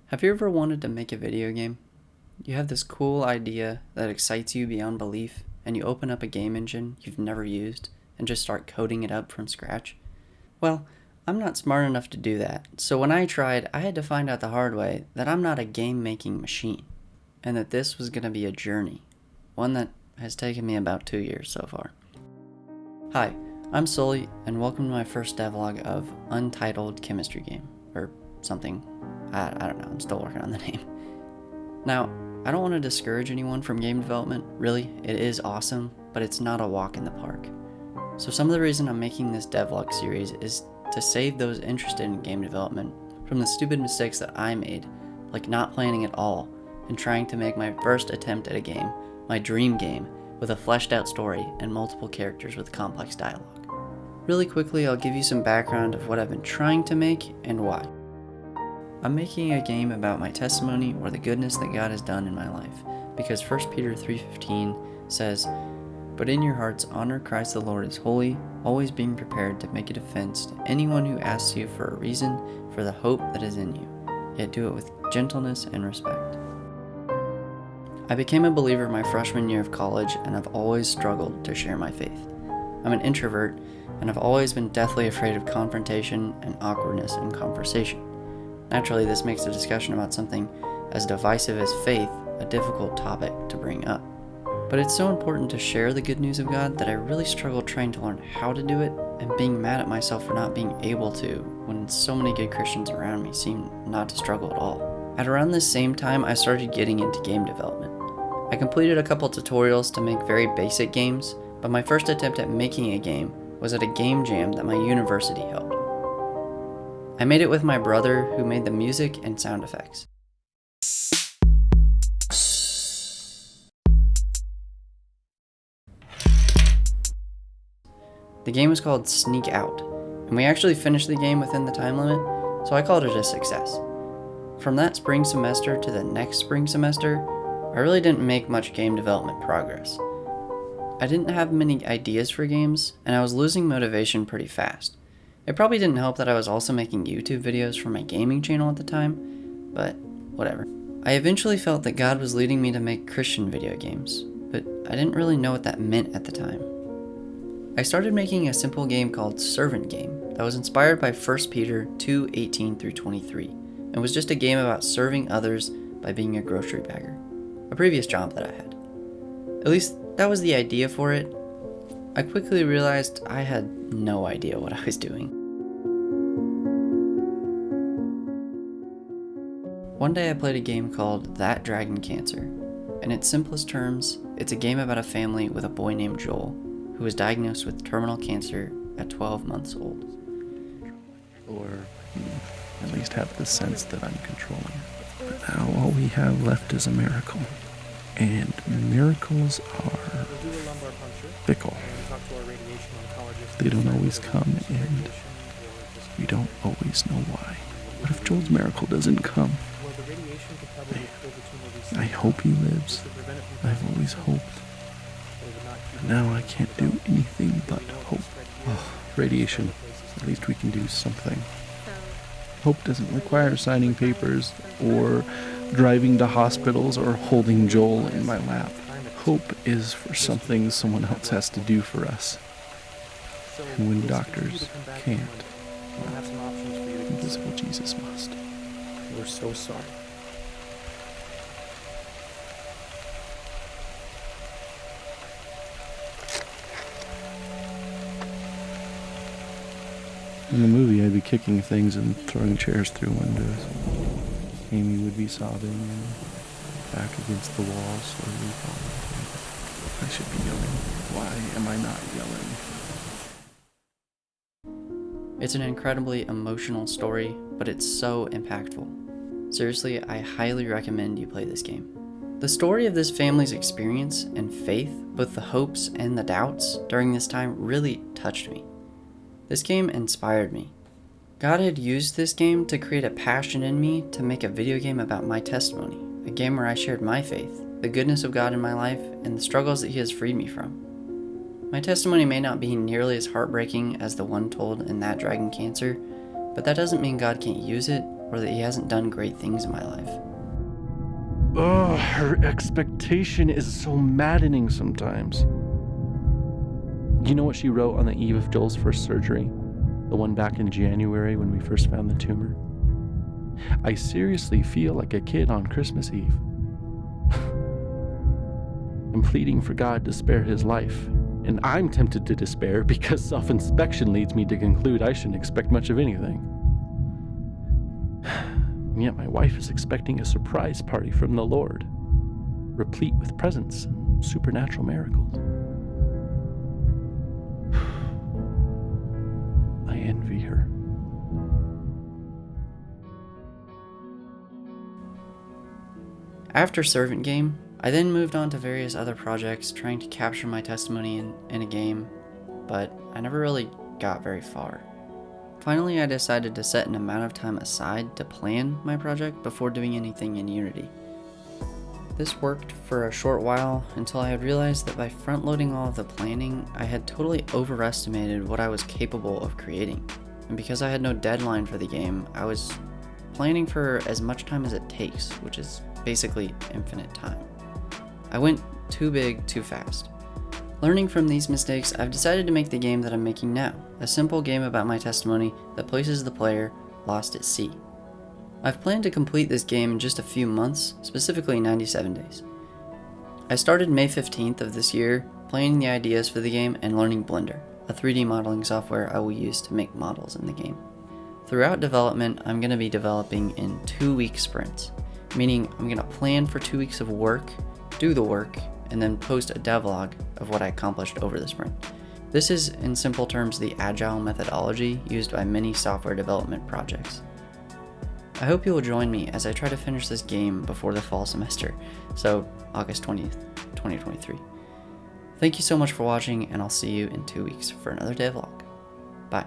Have you ever wanted to make a video game? You have this cool idea that excites you beyond belief, and you open up a game engine you've never used and just start coding it up from scratch? Well, I'm not smart enough to do that, so when I tried, I had to find out the hard way that I'm not a game-making machine, and that this was going to be a journey, one that has taken me about 2 years so far. Hi, I'm Sully, and welcome to my first devlog of Untitled Chemistry Game, or something. I don't know, I'm still working on the name. Now, I don't want to discourage anyone from game development. Really, it is awesome, but it's not a walk in the park. So some of the reason I'm making this devlog series is to save those interested in game development from the stupid mistakes that I made, like not planning at all and trying to make my first attempt at a game, my dream game, with a fleshed out story and multiple characters with complex dialogue. Really quickly, I'll give you some background of what I've been trying to make and why. I'm making a game about my testimony or the goodness that God has done in my life, because 1 Peter 3:15 says, "But in your hearts honor Christ the Lord as holy, always being prepared to make a defense to anyone who asks you for a reason for the hope that is in you, yet do it with gentleness and respect." I became a believer my freshman year of college, and I've always struggled to share my faith. I'm an introvert, and I've always been deathly afraid of confrontation and awkwardness in conversation. Naturally, this makes a discussion about something as divisive as faith a difficult topic to bring up. But it's so important to share the good news of God that I really struggled trying to learn how to do it and being mad at myself for not being able to when so many good Christians around me seem not to struggle at all. At around this same time, I started getting into game development. I completed a couple tutorials to make very basic games, but my first attempt at making a game was at a game jam that my university held. I made it with my brother, who made the music and sound effects. The game was called Sneak Out, and we actually finished the game within the time limit, so I called it a success. From that spring semester to the next spring semester, I really didn't make much game development progress. I didn't have many ideas for games, and I was losing motivation pretty fast. It probably didn't help that I was also making YouTube videos for my gaming channel at the time, but whatever. I eventually felt that God was leading me to make Christian video games, but I didn't really know what that meant at the time. I started making a simple game called Servant Game that was inspired by 1 Peter 2:18-23, and was just a game about serving others by being a grocery bagger, a previous job that I had. At least that was the idea for it. I quickly realized I had no idea what I was doing. One day I played a game called That Dragon Cancer. In its simplest terms, it's a game about a family with a boy named Joel, who was diagnosed with terminal cancer at 12 months old. Or at least have the sense that I'm controlling it. But now all we have left is a miracle. And miracles are fickle. They don't always come, and we don't always know why. What if Joel's miracle doesn't come? I hope he lives. I've always hoped. But now I can't do anything but hope. Oh, radiation. At least we can do something. Hope doesn't require signing papers or driving to hospitals or holding Joel in my lap. Hope is for something someone else has to do for us. And when doctors can't, well, invisible Jesus must. We're so sorry. In the movie, I'd be kicking things and throwing chairs through windows. Amy would be sobbing and back against the wall, slowly falling. I should be yelling. Why am I not yelling? It's an incredibly emotional story, but it's so impactful. Seriously, I highly recommend you play this game. The story of this family's experience and faith, both the hopes and the doubts during this time, really touched me. This game inspired me. God had used this game to create a passion in me to make a video game about my testimony, a game where I shared my faith, the goodness of God in my life, and the struggles that He has freed me from. My testimony may not be nearly as heartbreaking as the one told in That Dragon Cancer, but that doesn't mean God can't use it or that he hasn't done great things in my life. Oh, her expectation is so maddening sometimes. You know what she wrote on the eve of Joel's first surgery? The one back in January when we first found the tumor? I seriously feel like a kid on Christmas Eve. I'm pleading for God to spare his life, and I'm tempted to despair because self-inspection leads me to conclude I shouldn't expect much of anything. And yet my wife is expecting a surprise party from the Lord, replete with presents and supernatural miracles. I envy her. After Servant Game, I then moved on to various other projects trying to capture my testimony in a game, but I never really got very far. Finally, I decided to set an amount of time aside to plan my project before doing anything in Unity. This worked for a short while until I had realized that by front-loading all of the planning, I had totally overestimated what I was capable of creating. And because I had no deadline for the game, I was planning for as much time as it takes, which is basically infinite time. I went too big too fast. Learning from these mistakes, I've decided to make the game that I'm making now, a simple game about my testimony that places the player lost at sea. I've planned to complete this game in just a few months, specifically 97 days. I started May 15th of this year, planning the ideas for the game and learning Blender, a 3D modeling software I will use to make models in the game. Throughout development, I'm going to be developing in 2-week sprints, meaning I'm going to plan for 2 weeks of work, do the work, and then post a devlog of what I accomplished over the sprint. This is, in simple terms, the agile methodology used by many software development projects. I hope you will join me as I try to finish this game before the fall semester, so August 20th, 2023. Thank you so much for watching, and I'll see you in 2 weeks for another devlog. Bye.